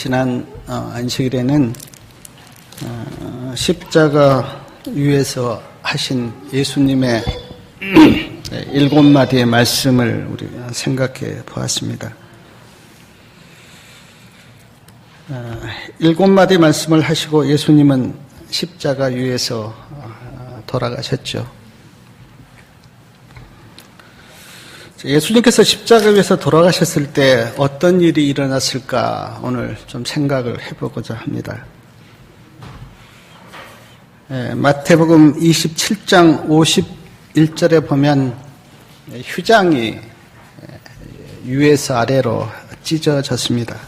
지난 안식일에는 십자가 위에서 하신 예수님의 7마디의 말씀을 우리가 생각해 보았습니다. 7마디 말씀을 하시고 예수님은 십자가 위에서 돌아가셨죠. 예수님께서 십자가 위에서 돌아가셨을 때 어떤 일이 일어났을까 오늘 좀 생각을 해보고자 합니다. 마태복음 27장 51절에 보면 휴장이 위에서 아래로 찢어졌습니다.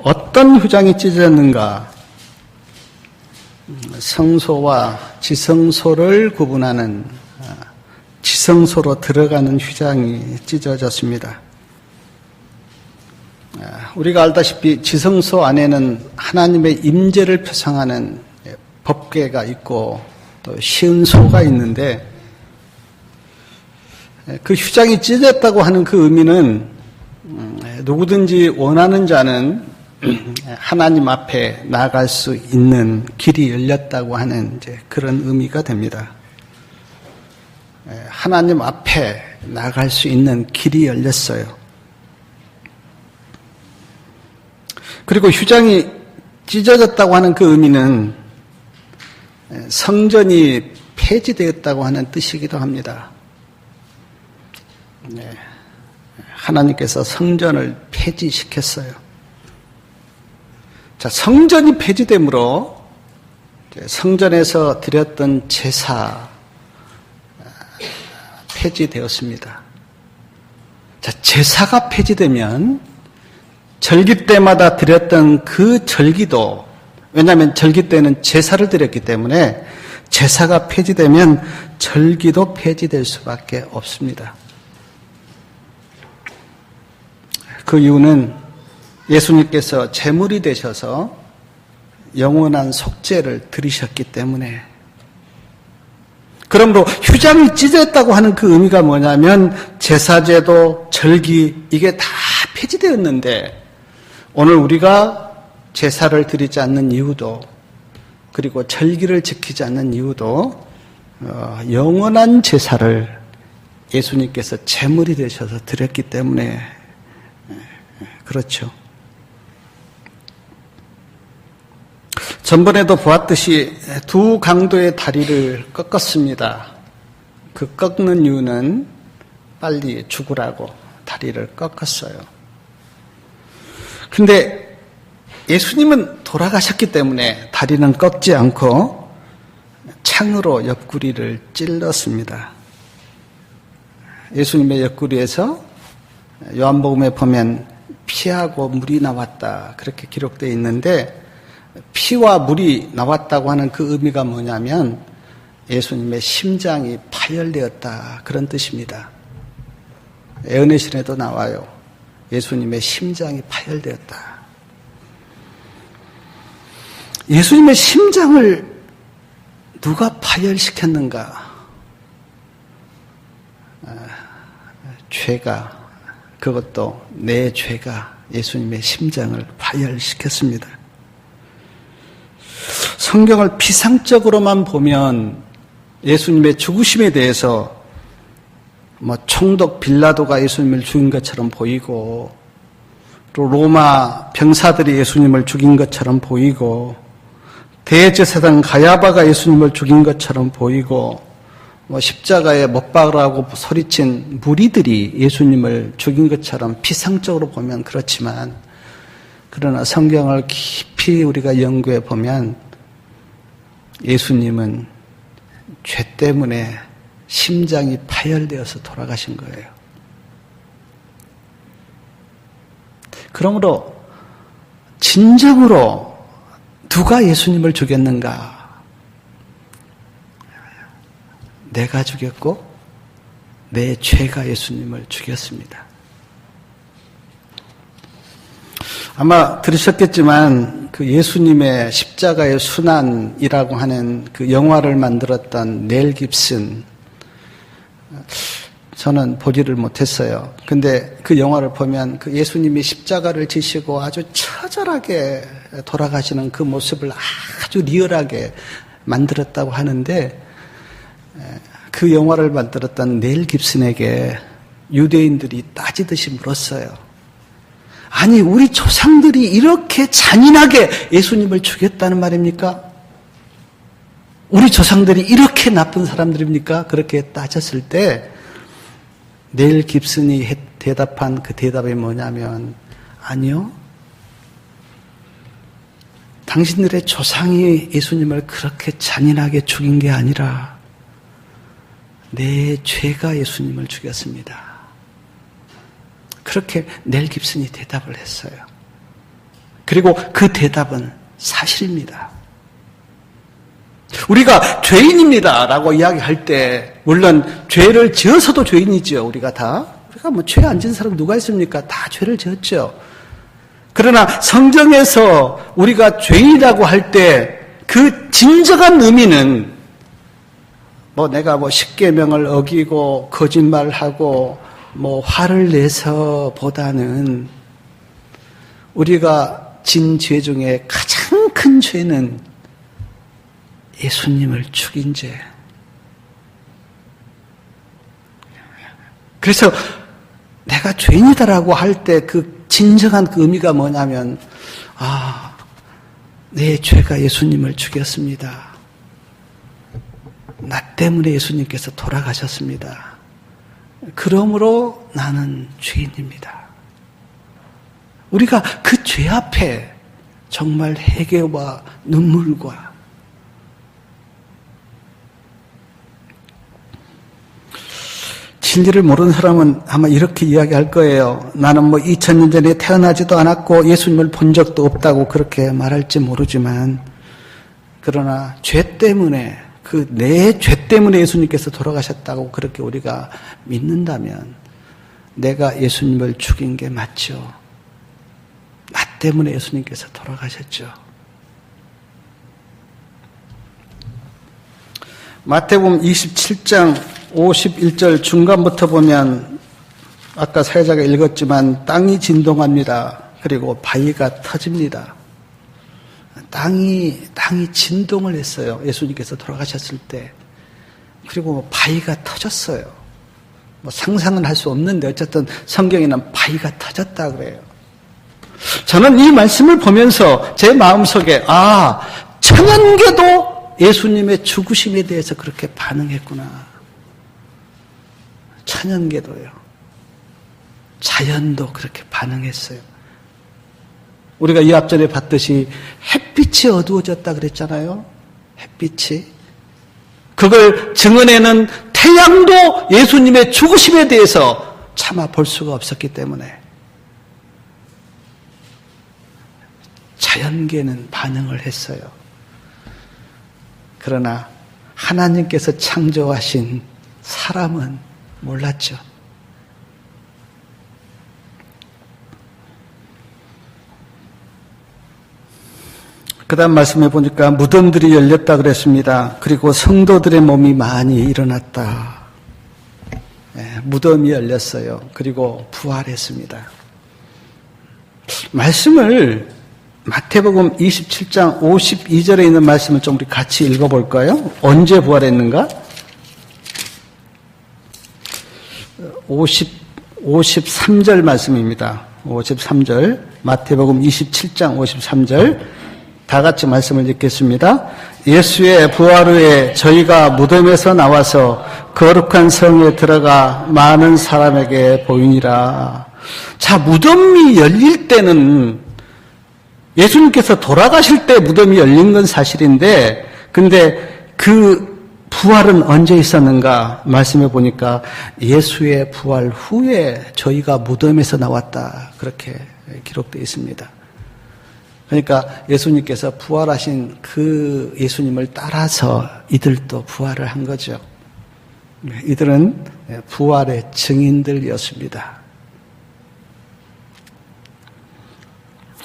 어떤 휴장이 찢어졌는가? 성소와 지성소를 구분하는 지성소로 들어가는 휴장이 찢어졌습니다. 우리가 알다시피 지성소 안에는 하나님의 임재를 표상하는 법궤가 있고 또 시은소가 있는데 그 휴장이 찢어졌다고 하는 그 의미는 누구든지 원하는 자는 하나님 앞에 나아갈 수 있는 길이 열렸다고 하는 이제 그런 의미가 됩니다. 하나님 앞에 나아갈 수 있는 길이 열렸어요. 그리고 휴장이 찢어졌다고 하는 그 의미는 성전이 폐지되었다고 하는 뜻이기도 합니다. 하나님께서 성전을 폐지시켰어요. 자, 성전이 폐지되므로 성전에서 드렸던 제사 폐지되었습니다. 자, 제사가 폐지되면 절기 때마다 드렸던 그 절기도, 왜냐하면 절기 때는 제사를 드렸기 때문에 제사가 폐지되면 절기도 폐지될 수밖에 없습니다. 그 이유는 예수님께서 제물이 되셔서 영원한 속죄를 드리셨기 때문에. 그러므로 휴장이 찢어졌다고 하는 그 의미가 뭐냐면 제사제도, 절기 이게 다 폐지되었는데 오늘 우리가 제사를 드리지 않는 이유도 그리고 절기를 지키지 않는 이유도 영원한 제사를 예수님께서 제물이 되셔서 드렸기 때문에 그렇죠. 전번에도 보았듯이 두 강도의 다리를 꺾었습니다. 그 꺾는 이유는 빨리 죽으라고 다리를 꺾었어요. 근데 예수님은 돌아가셨기 때문에 다리는 꺾지 않고 창으로 옆구리를 찔렀습니다. 예수님의 옆구리에서 요한복음에 보면 피하고 물이 나왔다 그렇게 기록되어 있는데 피와 물이 나왔다고 하는 그 의미가 뭐냐면 예수님의 심장이 파열되었다 그런 뜻입니다. 예언의 신에도 나와요. 예수님의 심장이 파열되었다. 예수님의 심장을 누가 파열시켰는가? 죄가, 그것도 내 죄가 예수님의 심장을 파열시켰습니다. 성경을 피상적으로만 보면 예수님의 죽으심에 대해서 총독 빌라도가 예수님을 죽인 것처럼 보이고 또 로마 병사들이 예수님을 죽인 것처럼 보이고 대제사장 가야바가 예수님을 죽인 것처럼 보이고 십자가에 못 박으라고 소리친 무리들이 예수님을 죽인 것처럼 피상적으로 보면 그렇지만 그러나 성경을 깊이 우리가 연구해 보면 예수님은 죄 때문에 심장이 파열되어서 돌아가신 거예요. 그러므로 진정으로 누가 예수님을 죽였는가? 내가 죽였고 내 죄가 예수님을 죽였습니다. 아마 들으셨겠지만 그 예수님의 십자가의 순환이라고 하는 그 영화를 만들었던 넬 깁슨 저는 보지를 못했어요. 근데 그 영화를 보면 그 예수님이 십자가를 지시고 아주 처절하게 돌아가시는 그 모습을 아주 리얼하게 만들었다고 하는데, 그 영화를 만들었던 넬 깁슨에게 유대인들이 따지듯이 물었어요. 아니, 우리 조상들이 이렇게 잔인하게 예수님을 죽였다는 말입니까? 우리 조상들이 이렇게 나쁜 사람들입니까? 그렇게 따졌을 때 넬 깁슨이 대답한 그 대답이 뭐냐면, 아니요. 당신들의 조상이 예수님을 그렇게 잔인하게 죽인 게 아니라 내 죄가 예수님을 죽였습니다. 그렇게 넬 깁슨이 대답을 했어요. 그리고 그 대답은 사실입니다. 우리가 죄인입니다라고 이야기할 때, 물론 죄를 지어서도 죄인이죠. 우리가 다. 우리가 뭐 죄 안 지은 사람 누가 있습니까? 다 죄를 지었죠. 그러나 성경에서 우리가 죄인이라고 할 때 그 진정한 의미는 뭐 내가 뭐 십계명을 어기고 거짓말하고 뭐 화를 내서 보다는, 우리가 진 죄 중에 가장 큰 죄는 예수님을 죽인 죄. 그래서 내가 죄인이다라고 할 때 그 진정한 그 의미가 뭐냐면, 내 죄가 예수님을 죽였습니다. 나 때문에 예수님께서 돌아가셨습니다. 그러므로 나는 죄인입니다. 우리가 그 죄 앞에 정말 회개와 눈물과, 진리를 모르는 사람은 아마 이렇게 이야기할 거예요. 나는 뭐 2000년 전에 태어나지도 않았고 예수님을 본 적도 없다고 그렇게 말할지 모르지만, 그러나 죄 때문에, 그 내 죄 때문에 예수님께서 돌아가셨다고 그렇게 우리가 믿는다면 내가 예수님을 죽인 게 맞죠. 나 때문에 예수님께서 돌아가셨죠. 마태복음 27장 51절 중간부터 보면 아까 사회자가 읽었지만 땅이 진동합니다. 그리고 바위가 터집니다. 땅이 진동을 했어요. 예수님께서 돌아가셨을 때. 그리고 바위가 터졌어요. 뭐 상상은 할 수 없는데 어쨌든 성경에는 바위가 터졌다 그래요. 저는 이 말씀을 보면서 제 마음속에 천연계도 예수님의 죽으심에 대해서 그렇게 반응했구나. 천연계도요. 자연도 그렇게 반응했어요. 우리가 이 앞전에 봤듯이 햇빛이 어두워졌다 그랬잖아요. 햇빛이. 그걸 증언해는 태양도 예수님의 죽으심에 대해서 차마 볼 수가 없었기 때문에 자연계는 반응을 했어요. 그러나 하나님께서 창조하신 사람은 몰랐죠. 그 다음 말씀해 보니까 무덤들이 열렸다 그랬습니다. 그리고 성도들의 몸이 많이 일어났다. 무덤이 열렸어요. 그리고 부활했습니다. 말씀을 마태복음 27장 52절에 있는 말씀을 좀 우리 같이 읽어볼까요? 언제 부활했는가? 53절 말씀입니다. 53절 마태복음 27장 53절 다 같이 말씀을 읽겠습니다. 예수의 부활 후에 저희가 무덤에서 나와서 거룩한 성에 들어가 많은 사람에게 보이니라. 자, 무덤이 열릴 때는 예수님께서 돌아가실 때 무덤이 열린 건 사실인데, 근데 그 부활은 언제 있었는가? 말씀해 보니까 예수의 부활 후에 저희가 무덤에서 나왔다. 그렇게 기록되어 있습니다. 그러니까 예수님께서 부활하신 그 예수님을 따라서 이들도 부활을 한 거죠. 이들은 부활의 증인들이었습니다.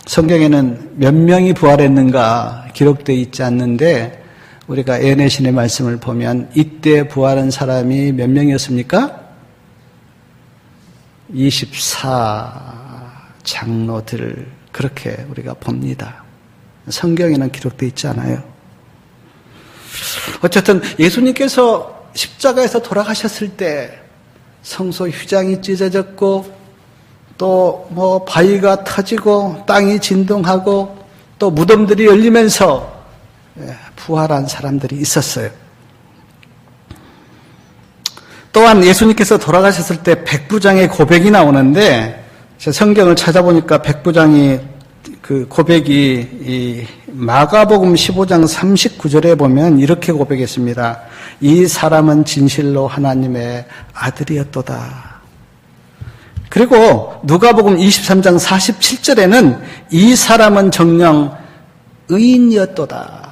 성경에는 몇 명이 부활했는가 기록되어 있지 않는데, 우리가 에네신의 말씀을 보면 이때 부활한 사람이 몇 명이었습니까? 24장로들 그렇게 우리가 봅니다. 성경에는 기록되어 있지 않아요. 어쨌든 예수님께서 십자가에서 돌아가셨을 때 성소 휴장이 찢어졌고 또 바위가 터지고 땅이 진동하고 또 무덤들이 열리면서 부활한 사람들이 있었어요. 또한 예수님께서 돌아가셨을 때 백부장의 고백이 나오는데 성경을 찾아보니까 백부장이 그 고백이 이 마가복음 15장 39절에 보면 이렇게 고백했습니다. 이 사람은 진실로 하나님의 아들이었도다. 그리고 누가복음 23장 47절에는 이 사람은 정녕 의인이었도다.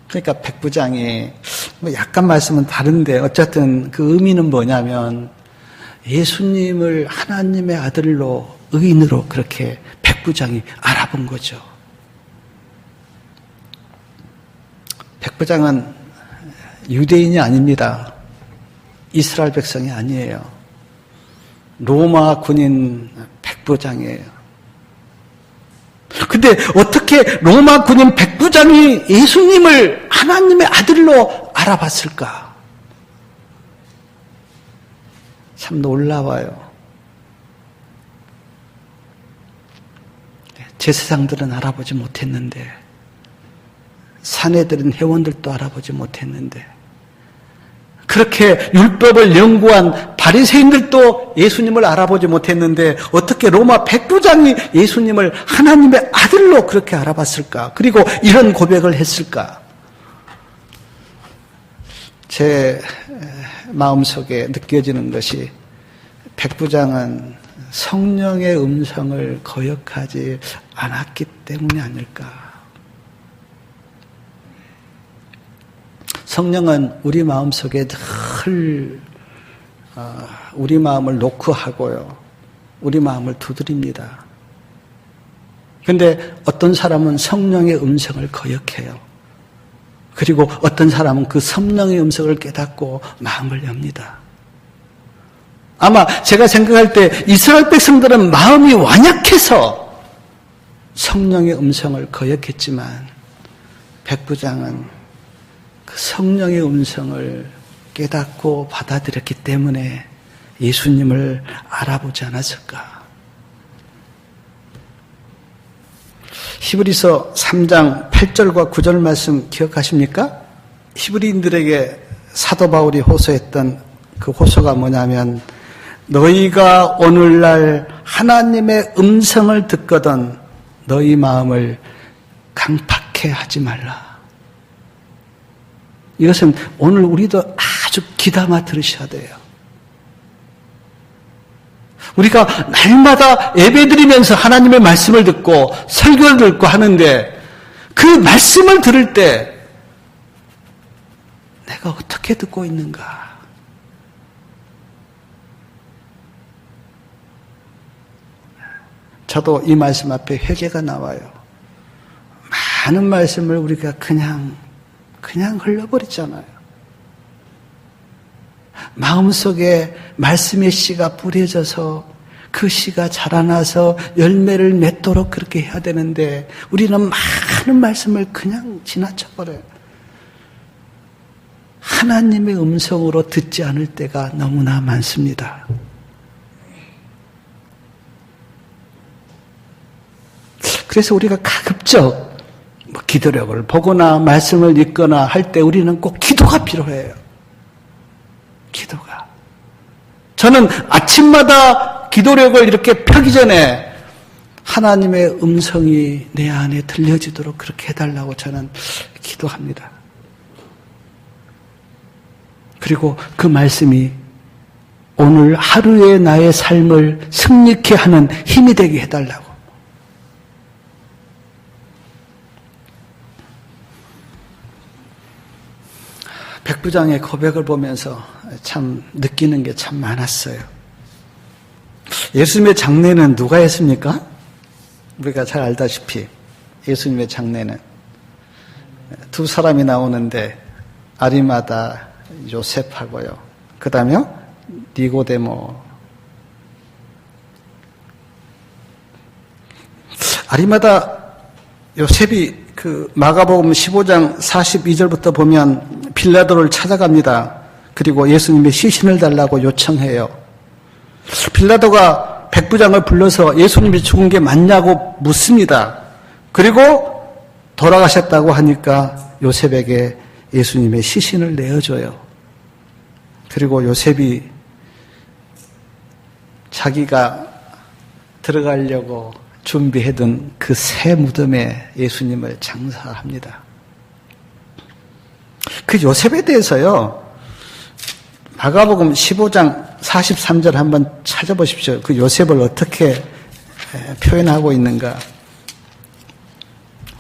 그러니까 백부장이 약간 말씀은 다른데 어쨌든 그 의미는 뭐냐면 예수님을 하나님의 아들로 의인으로 그렇게 백부장이 알아본 거죠. 백부장은 유대인이 아닙니다. 이스라엘 백성이 아니에요. 로마 군인 백부장이에요. 근데 어떻게 로마 군인 백부장이 예수님을 하나님의 아들로 알아봤을까? 참 놀라워요. 제사장들은 알아보지 못했는데, 사내들은 회원들도 알아보지 못했는데, 그렇게 율법을 연구한 바리새인들도 예수님을 알아보지 못했는데 어떻게 로마 백부장이 예수님을 하나님의 아들로 그렇게 알아봤을까? 그리고 이런 고백을 했을까? 제 마음속에 느껴지는 것이 백부장은 성령의 음성을 거역하지 않았기 때문이 아닐까? 성령은 우리 마음속에 늘 우리 마음을 노크하고요. 우리 마음을 두드립니다. 그런데 어떤 사람은 성령의 음성을 거역해요. 그리고 어떤 사람은 그 성령의 음성을 깨닫고 마음을 엽니다. 아마 제가 생각할 때 이스라엘 백성들은 마음이 완약해서 성령의 음성을 거역했지만 백부장은 그 성령의 음성을 깨닫고 받아들였기 때문에 예수님을 알아보지 않았을까? 히브리서 3장 8절과 9절 말씀 기억하십니까? 히브리인들에게 사도 바울이 호소했던 그 호소가 뭐냐면 너희가 오늘날 하나님의 음성을 듣거든 너희 마음을 강팍해 하지 말라. 이것은 오늘 우리도 아주 귀담아 들으셔야 돼요. 우리가 날마다 예배드리면서 하나님의 말씀을 듣고 설교를 듣고 하는데 그 말씀을 들을 때 내가 어떻게 듣고 있는가? 저도 이 말씀 앞에 회개가 나와요. 많은 말씀을 우리가 그냥 흘려버리잖아요. 마음속에 말씀의 씨가 뿌려져서 그 씨가 자라나서 열매를 맺도록 그렇게 해야 되는데 우리는 많은 말씀을 그냥 지나쳐버려요. 하나님의 음성으로 듣지 않을 때가 너무나 많습니다. 그래서 우리가 가급적 기도력을 보거나 말씀을 읽거나 할 때 우리는 꼭 기도가 필요해요. 기도가. 저는 아침마다 기도력을 이렇게 펴기 전에 하나님의 음성이 내 안에 들려지도록 그렇게 해달라고 저는 기도합니다. 그리고 그 말씀이 오늘 하루의 나의 삶을 승리케 하는 힘이 되게 해달라고. 백부장의 고백을 보면서 참 느끼는 게 참 많았어요. 예수님의 장례는 누가 했습니까? 우리가 잘 알다시피 예수님의 장례는 두 사람이 나오는데 아리마다 요셉하고요. 그 다음에 니고데모 아리마다 요셉이 그 마가복음 15장 42절부터 보면 빌라도를 찾아갑니다. 그리고 예수님의 시신을 달라고 요청해요. 빌라도가 백부장을 불러서 예수님이 죽은 게 맞냐고 묻습니다. 그리고 돌아가셨다고 하니까 요셉에게 예수님의 시신을 내어줘요. 그리고 요셉이 자기가 들어가려고 준비해둔 그 새 무덤에 예수님을 장사합니다. 그 요셉에 대해서요, 마가복음 15장 43절 한번 찾아보십시오. 그 요셉을 어떻게 표현하고 있는가.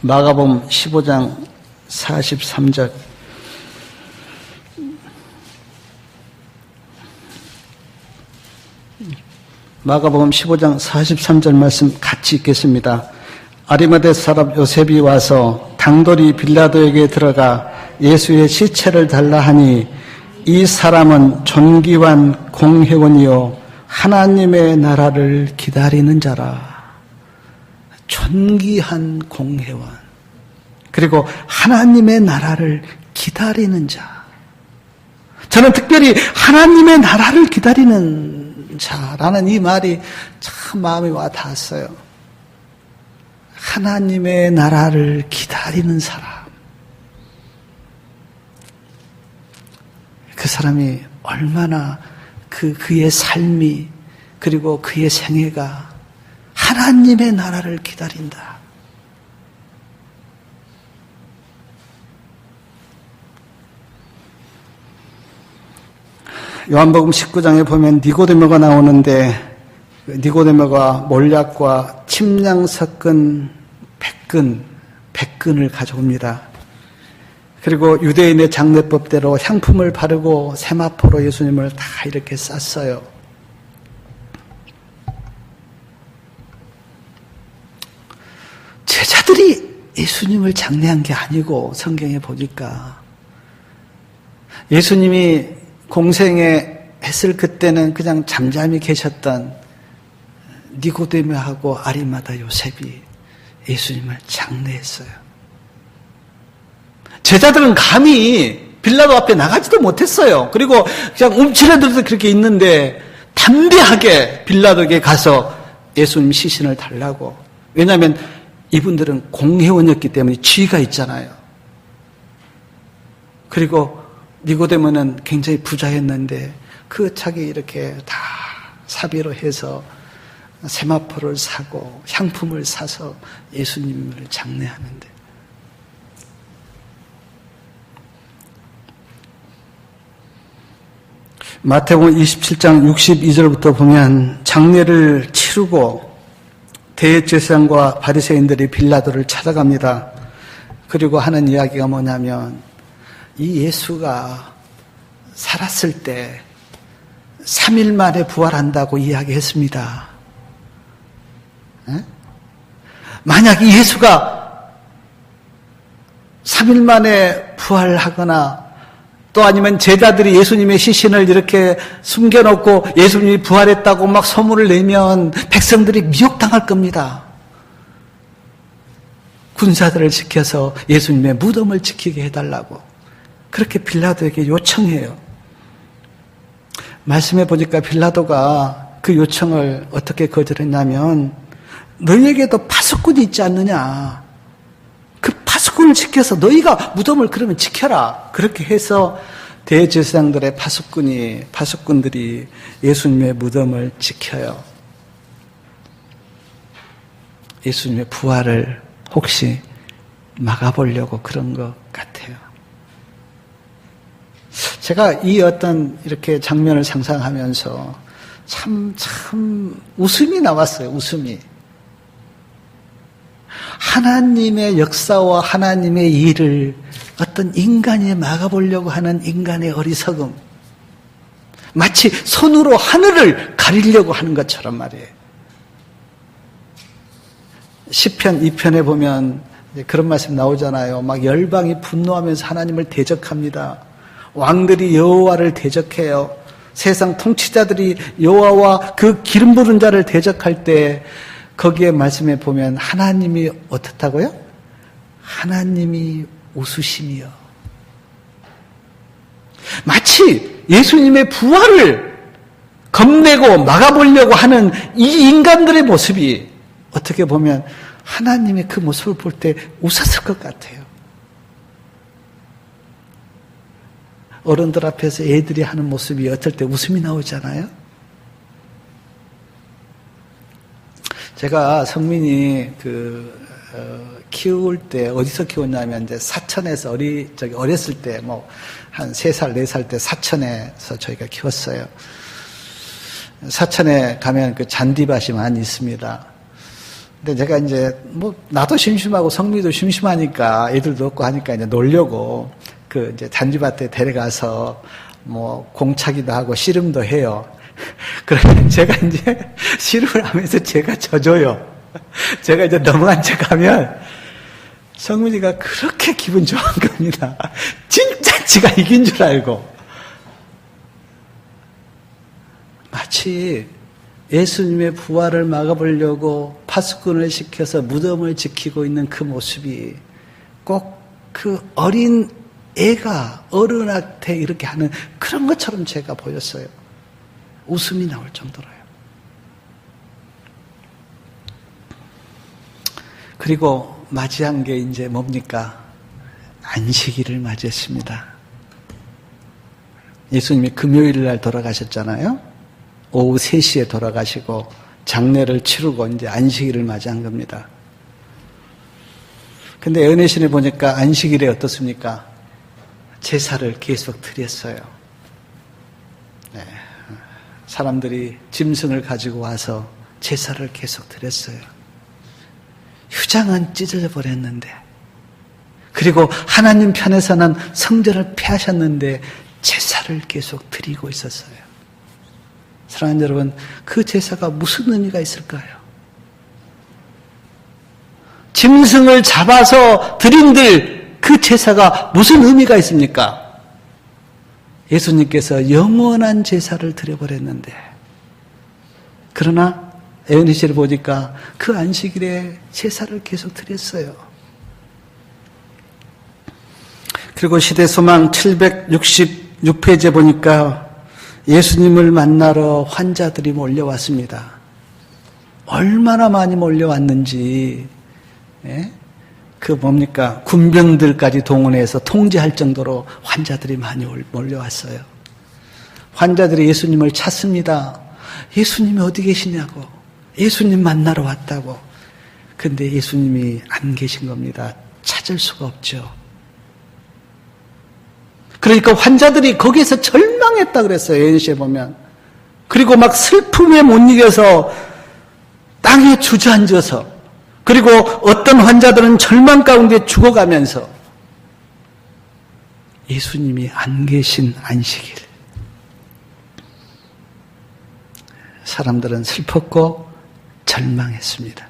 마가복음 15장 43절. 마가복음 15장 43절 말씀 같이 읽겠습니다. 아리마대 사람 요셉이 와서 당돌이 빌라도에게 들어가 예수의 시체를 달라 하니 이 사람은 존귀한 공회원이요 하나님의 나라를 기다리는 자라. 존귀한 공회원. 그리고 하나님의 나라를 기다리는 자. 저는 특별히 하나님의 나라를 기다리는 자라는 이 말이 참 마음에 와 닿았어요. 하나님의 나라를 기다리는 사람. 그 사람이 얼마나 그의 삶이 그리고 그의 생애가 하나님의 나라를 기다린다. 요한복음 19장에 보면 니고데모가 나오는데 니고데모가 몰약과 침량 섞은 백근을 가져옵니다. 그리고 유대인의 장례법대로 향품을 바르고 세마포로 예수님을 다 이렇게 쌌어요. 제자들이 예수님을 장례한 게 아니고 성경에 보니까 예수님이 공생에 했을 그때는 그냥 잠잠히 계셨던 니고데모하고 아리마다 요셉이 예수님을 장례했어요. 제자들은 감히 빌라도 앞에 나가지도 못했어요. 그리고 그냥 움츠러들어서 그렇게 있는데 담대하게 빌라도에게 가서 예수님 시신을 달라고. 왜냐하면 이분들은 공회원이었기 때문에 지위가 있잖아요. 그리고 니고데모는 굉장히 부자였는데 그 차기 이렇게 다 사비로 해서 세마포를 사고 향품을 사서 예수님을 장례하는데 마태복음 27장 62절부터 보면 장례를 치르고 대제사장과 바리새인들이 빌라도를 찾아갑니다. 그리고 하는 이야기가 뭐냐면 이 예수가 살았을 때 3일 만에 부활한다고 이야기했습니다. 만약 이 예수가 3일 만에 부활하거나 또 아니면 제자들이 예수님의 시신을 이렇게 숨겨놓고 예수님이 부활했다고 막 소문을 내면 백성들이 미혹당할 겁니다. 군사들을 지켜서 예수님의 무덤을 지키게 해달라고 그렇게 빌라도에게 요청해요. 말씀해 보니까 빌라도가 그 요청을 어떻게 거절했냐면 너희에게도 파수꾼이 있지 않느냐. 그 파수꾼을 지켜서 너희가 무덤을 그러면 지켜라. 그렇게 해서 대제사장들의 파수꾼들이 예수님의 무덤을 지켜요. 예수님의 부활을 혹시 막아보려고 그런 것 같아요. 제가 이 어떤 이렇게 장면을 상상하면서 참 웃음이 나왔어요. 웃음이. 하나님의 역사와 하나님의 일을 어떤 인간이 막아보려고 하는 인간의 어리석음. 마치 손으로 하늘을 가리려고 하는 것처럼 말이에요. 시편 2편에 보면 그런 말씀 나오잖아요. 막 열방이 분노하면서 하나님을 대적합니다. 왕들이 여호와를 대적해요. 세상 통치자들이 여호와와 그 기름 부은 자를 대적할 때 거기에 말씀에 보면 하나님이 어떻다고요? 하나님이 웃으심이요. 마치 예수님의 부활을 겁내고 막아보려고 하는 이 인간들의 모습이 어떻게 보면 하나님의 그 모습을 볼 때 웃었을 것 같아요. 어른들 앞에서 애들이 하는 모습이 어떨 때 웃음이 나오잖아요. 제가 성민이 키울 때 어디서 키웠냐면 이제 사천에서 어렸을 때 한 3살, 4살 때 사천에서 저희가 키웠어요. 사천에 가면 그 잔디밭이 많이 있습니다. 근데 제가 이제 나도 심심하고 성미도 심심하니까 애들도 없고 하니까 이제 놀려고 이제 잔디밭에 데려가서 공차기도 하고 씨름도 해요. 그러면 제가 이제 씨름을 하면서 제가 져줘요. 제가 이제 넘어간 척 하면 성민이가 그렇게 기분 좋은 겁니다. 진짜 지가 이긴 줄 알고. 마치 예수님의 부활을 막아보려고 파수꾼을 시켜서 무덤을 지키고 있는 그 모습이 꼭 그 어린 애가 어른한테 이렇게 하는 그런 것처럼 제가 보였어요. 웃음이 나올 정도로요. 그리고 맞이한 게 이제 뭡니까? 안식일을 맞이했습니다. 예수님이 금요일 날 돌아가셨잖아요. 오후 3시에 돌아가시고 장례를 치르고 이제 안식일을 맞이한 겁니다. 근데 은혜신에 보니까 안식일에 어떻습니까? 제사를 계속 드렸어요. 네. 사람들이 짐승을 가지고 와서 제사를 계속 드렸어요. 휴장은 찢어져 버렸는데, 그리고 하나님 편에서는 성전을 폐하셨는데 제사를 계속 드리고 있었어요. 사랑하는 여러분, 그 제사가 무슨 의미가 있을까요? 짐승을 잡아서 드린들 그 제사가 무슨 의미가 있습니까? 예수님께서 영원한 제사를 드려버렸는데, 그러나 에우니시를 보니까 그 안식일에 제사를 계속 드렸어요. 그리고 시대소망 766페이지에 보니까 예수님을 만나러 환자들이 몰려왔습니다. 얼마나 많이 몰려왔는지, 군병들까지 동원해서 통제할 정도로 환자들이 많이 몰려왔어요. 환자들이 예수님을 찾습니다. 예수님이 어디 계시냐고. 예수님 만나러 왔다고. 근데 예수님이 안 계신 겁니다. 찾을 수가 없죠. 그러니까 환자들이 거기에서 절망했다 그랬어요. 예시에 보면. 그리고 막 슬픔에 못 이겨서 땅에 주저앉아서, 그리고 어떤 환자들은 절망 가운데 죽어가면서 예수님이 안 계신 안식일. 사람들은 슬펐고 절망했습니다.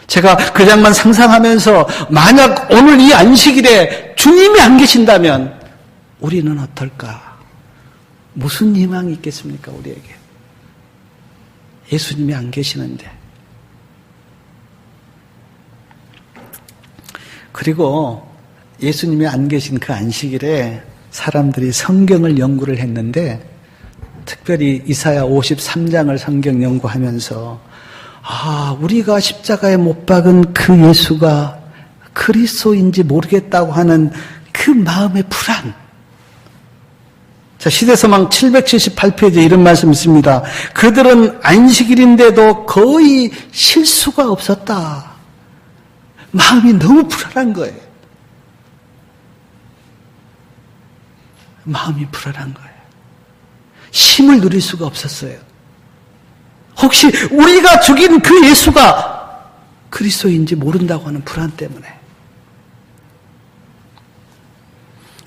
제가 그 장면 상상하면서 만약 오늘 이 안식일에 주님이 안 계신다면 우리는 어떨까? 무슨 희망이 있겠습니까, 우리에게? 예수님이 안 계시는데. 그리고 예수님이 안 계신 그 안식일에 사람들이 성경을 연구를 했는데, 특별히 이사야 53장을 성경 연구하면서 우리가 십자가에 못 박은 그 예수가 그리스도인지 모르겠다고 하는 그 마음의 불안. 자, 시대서망 778페이지에 이런 말씀이 있습니다. 그들은 안식일인데도 거의 실수가 없었다. 마음이 너무 불안한 거예요. 마음이 불안한 거예요. 쉼을 누릴 수가 없었어요. 혹시 우리가 죽인 그 예수가 그리스도인지 모른다고 하는 불안 때문에.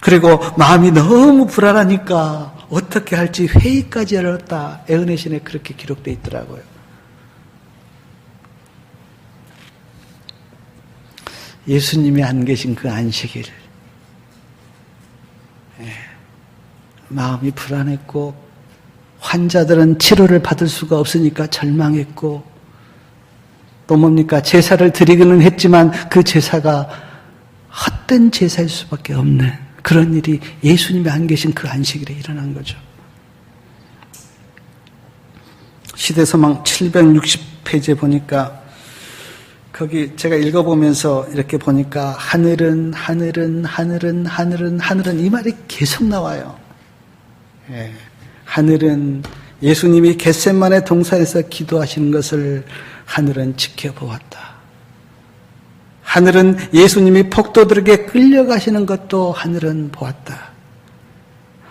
그리고 마음이 너무 불안하니까 어떻게 할지 회의까지 열었다. 에흐네신에 그렇게 기록되어 있더라고요. 예수님이 안 계신 그 안식일. 마음이 불안했고 환자들은 치료를 받을 수가 없으니까 절망했고, 또 뭡니까? 제사를 드리기는 했지만 그 제사가 헛된 제사일 수밖에 없는 그런 일이 예수님이 안 계신 그 안식일에 일어난 거죠. 시대서망 760페이지에 보니까 거기 제가 읽어보면서 이렇게 보니까 하늘은 이 말이 계속 나와요. 예. 하늘은 예수님이 겟세마네 동산에서 기도하시는 것을 하늘은 지켜보았다. 하늘은 예수님이 폭도들에게 끌려가시는 것도 하늘은 보았다.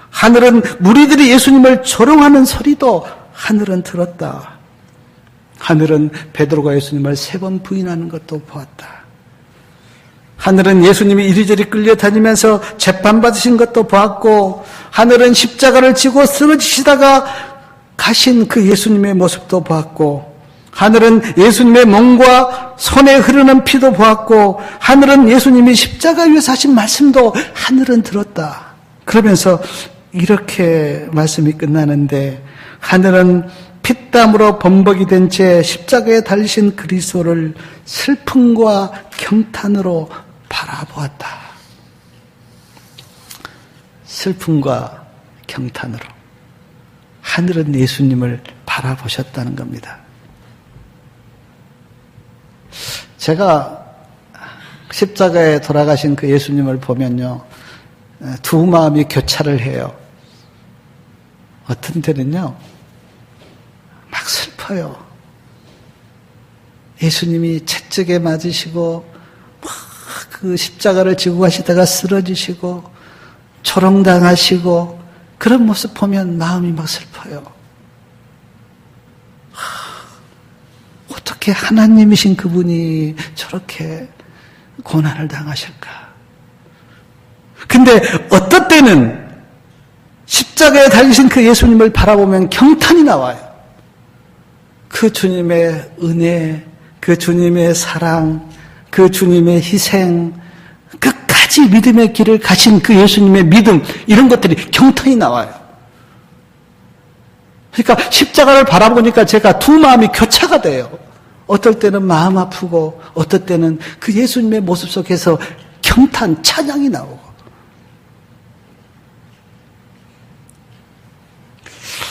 하늘은 무리들이 예수님을 조롱하는 소리도 하늘은 들었다. 하늘은 베드로가 예수님을 3번 부인하는 것도 보았다. 하늘은 예수님이 이리저리 끌려다니면서 재판받으신 것도 보았고, 하늘은 십자가를 지고 쓰러지시다가 가신 그 예수님의 모습도 보았고, 하늘은 예수님의 몸과 손에 흐르는 피도 보았고, 하늘은 예수님이 십자가 위에서 하신 말씀도 하늘은 들었다. 그러면서 이렇게 말씀이 끝나는데, 하늘은 피땀으로 범벅이 된 채 십자가에 달리신 그리스도를 슬픔과 경탄으로 바라보았다. 슬픔과 경탄으로 하늘은 예수님을 바라보셨다는 겁니다. 제가 십자가에 돌아가신 그 예수님을 보면요, 두 마음이 교차를 해요. 어떤 때는요, 막 슬퍼요. 예수님이 채찍에 맞으시고 막 그 십자가를 지고 가시다가 쓰러지시고 조롱당하시고 그런 모습 보면 마음이 막 슬퍼요. 어떻게 하나님이신 그분이 저렇게 고난을 당하실까? 근데 어떨 때는 십자가에 달리신 그 예수님을 바라보면 경탄이 나와요. 그 주님의 은혜, 그 주님의 사랑, 그 주님의 희생, 끝까지 믿음의 길을 가신 그 예수님의 믿음, 이런 것들이 경탄이 나와요. 그러니까 십자가를 바라보니까 제가 두 마음이 교차가 돼요. 어떨 때는 마음 아프고 어떨 때는 그 예수님의 모습 속에서 경탄, 찬양이 나오고.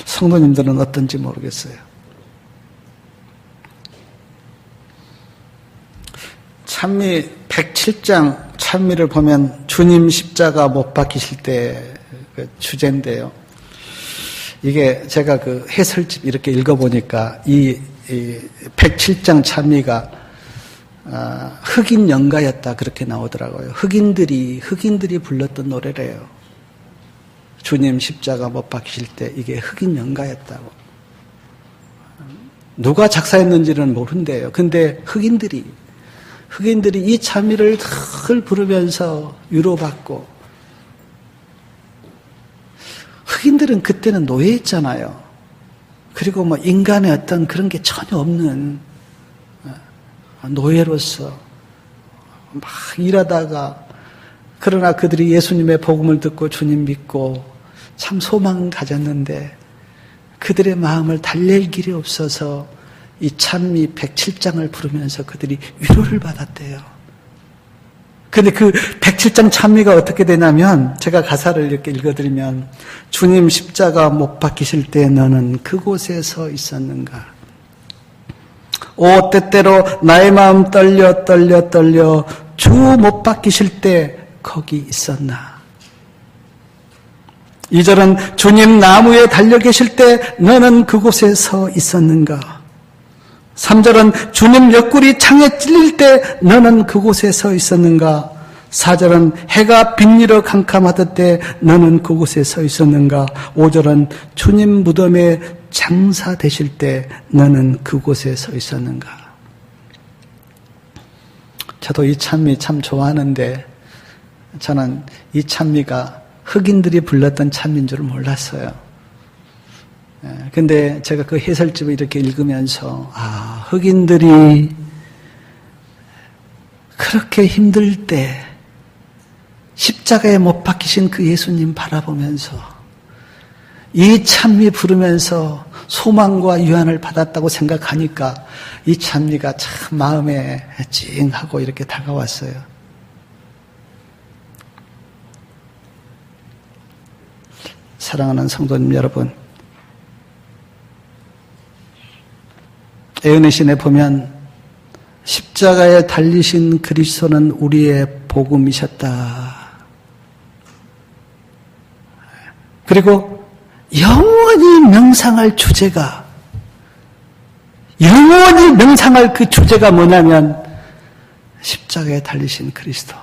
성도님들은 어떤지 모르겠어요. 찬미 107장 찬미를 보면 주님 십자가 못 박히실 때 그 주제인데요. 이게 제가 그 해설집 이렇게 읽어보니까 이 107장 찬미가 흑인 연가였다 그렇게 나오더라고요. 흑인들이 불렀던 노래래요. 주님 십자가 못 박히실 때 이게 흑인 연가였다고. 누가 작사했는지는 모른대요. 근데 흑인들이 이 찬미를 늘 부르면서 위로받고, 흑인들은 그때는 노예했잖아요. 그리고 뭐 인간의 어떤 그런 게 전혀 없는 노예로서 막 일하다가, 그러나 그들이 예수님의 복음을 듣고 주님 믿고 참 소망을 가졌는데 그들의 마음을 달랠 길이 없어서 이 찬미 107장을 부르면서 그들이 위로를 받았대요. 근데 그 107장 찬미가 어떻게 되냐면, 제가 가사를 이렇게 읽어드리면, 주님 십자가 못 박히실 때 너는 그곳에 서 있었는가? 오, 때때로 나의 마음 떨려 주 못 박히실 때 거기 있었나? 2절은 주님 나무에 달려 계실 때 너는 그곳에 서 있었는가? 3절은 주님 옆구리 창에 찔릴 때 너는 그곳에 서 있었는가? 4절은 해가 빛리러 캄캄하던 때 너는 그곳에 서 있었는가? 5절은 주님 무덤에 장사되실 때 너는 그곳에 서 있었는가? 저도 이 찬미 참 좋아하는데 저는 이 찬미가 흑인들이 불렀던 찬미인 줄 몰랐어요. 근데 제가 그 해설집을 이렇게 읽으면서, 흑인들이 그렇게 힘들 때 십자가에 못 박히신 그 예수님 바라보면서 이 찬미 부르면서 소망과 유한을 받았다고 생각하니까 이 찬미가 참 마음에 찡하고 이렇게 다가왔어요. 사랑하는 성도님 여러분, 애은의 신에 보면 십자가에 달리신 그리스도는 우리의 복음이셨다. 그리고 영원히 명상할 주제가, 영원히 명상할 그 주제가 뭐냐면 십자가에 달리신 그리스도.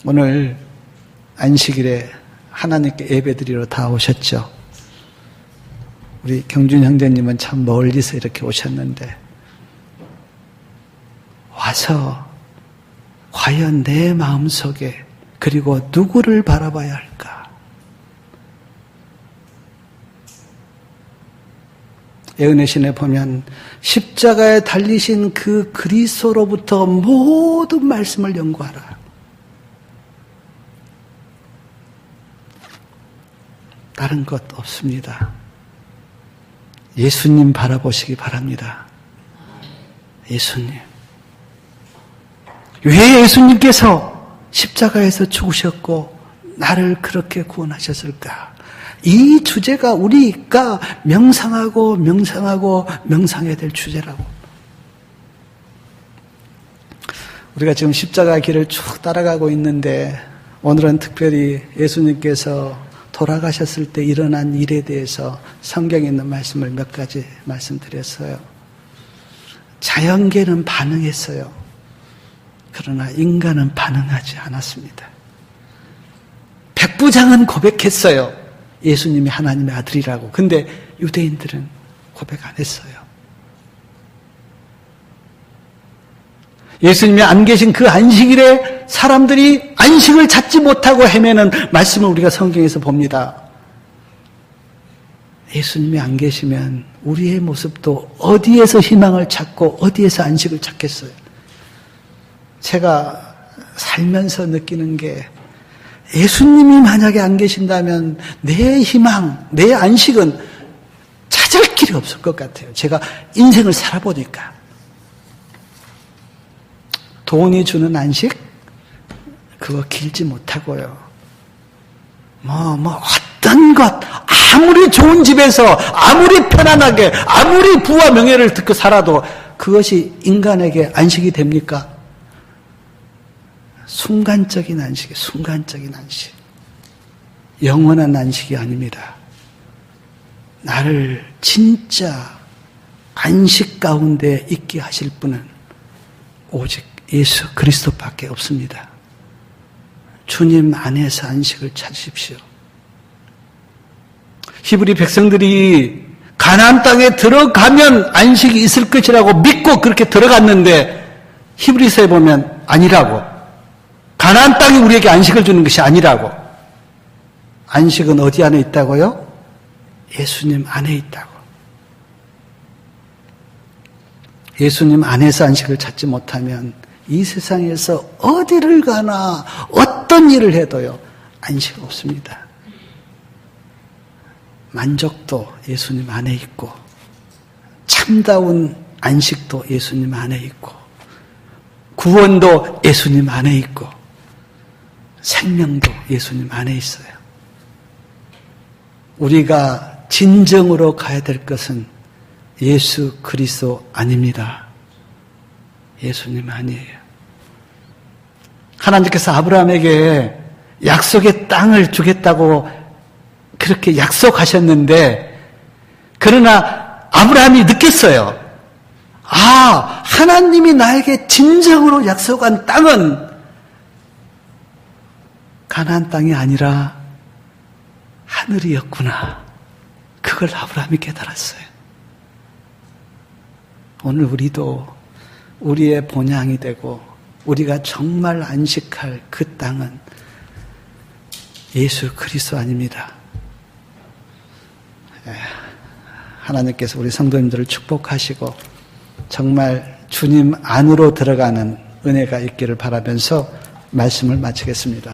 오늘 안식일에 하나님께 예배드리러 다 오셨죠. 우리 경준 형제님은 참 멀리서 이렇게 오셨는데 와서 과연 내 마음속에 그리고 누구를 바라봐야 할까? 애은의 신에 보면 십자가에 달리신 그 그리스도로부터 모든 말씀을 연구하라. 다른 것 없습니다. 예수님 바라보시기 바랍니다. 예수님. 왜 예수님께서 십자가에서 죽으셨고 나를 그렇게 구원하셨을까? 이 주제가 우리가 명상하고 명상해야 될 주제라고. 우리가 지금 십자가 길을 쭉 따라가고 있는데 오늘은 특별히 예수님께서 돌아가셨을 때 일어난 일에 대해서 성경에 있는 말씀을 몇 가지 말씀드렸어요. 자연계는 반응했어요. 그러나 인간은 반응하지 않았습니다. 백부장은 고백했어요. 예수님이 하나님의 아들이라고. 근데 유대인들은 고백 안 했어요. 예수님이 안 계신 그 안식일에 사람들이 안식을 찾지 못하고 헤매는 말씀을 우리가 성경에서 봅니다. 예수님이 안 계시면 우리의 모습도 어디에서 희망을 찾고 어디에서 안식을 찾겠어요? 제가 살면서 느끼는 게 예수님이 만약에 안 계신다면 내 희망, 내 안식은 찾을 길이 없을 것 같아요. 제가 인생을 살아보니까. 돈이 주는 안식? 그거 길지 못하고요. 어떤 것, 아무리 좋은 집에서, 아무리 편안하게, 아무리 부와 명예를 듣고 살아도 그것이 인간에게 안식이 됩니까? 순간적인 안식이, 순간적인 안식. 영원한 안식이 아닙니다. 나를 진짜 안식 가운데 있게 하실 분은 오직 예수 그리스도밖에 없습니다. 주님 안에서 안식을 찾으십시오. 히브리 백성들이 가나안 땅에 들어가면 안식이 있을 것이라고 믿고 그렇게 들어갔는데 히브리서에 보면 아니라고. 가나안 땅이 우리에게 안식을 주는 것이 아니라고. 안식은 어디 안에 있다고요? 예수님 안에 있다고. 예수님 안에서 안식을 찾지 못하면 이 세상에서 어디를 가나 어떤 일을 해도요 안식 없습니다. 만족도 예수님 안에 있고 참다운 안식도 예수님 안에 있고 구원도 예수님 안에 있고 생명도 예수님 안에 있어요. 우리가 진정으로 가야 될 것은 예수 그리스도 아닙니다. 예수님 아니에요. 하나님께서 아브라함에게 약속의 땅을 주겠다고 그렇게 약속하셨는데 그러나 아브라함이 느꼈어요. 하나님이 나에게 진정으로 약속한 땅은 가나안 땅이 아니라 하늘이었구나. 그걸 아브라함이 깨달았어요. 오늘 우리도 우리의 본향이 되고 우리가 정말 안식할 그 땅은 예수 그리스도 아닙니다. 하나님께서 우리 성도님들을 축복하시고 정말 주님 안으로 들어가는 은혜가 있기를 바라면서 말씀을 마치겠습니다.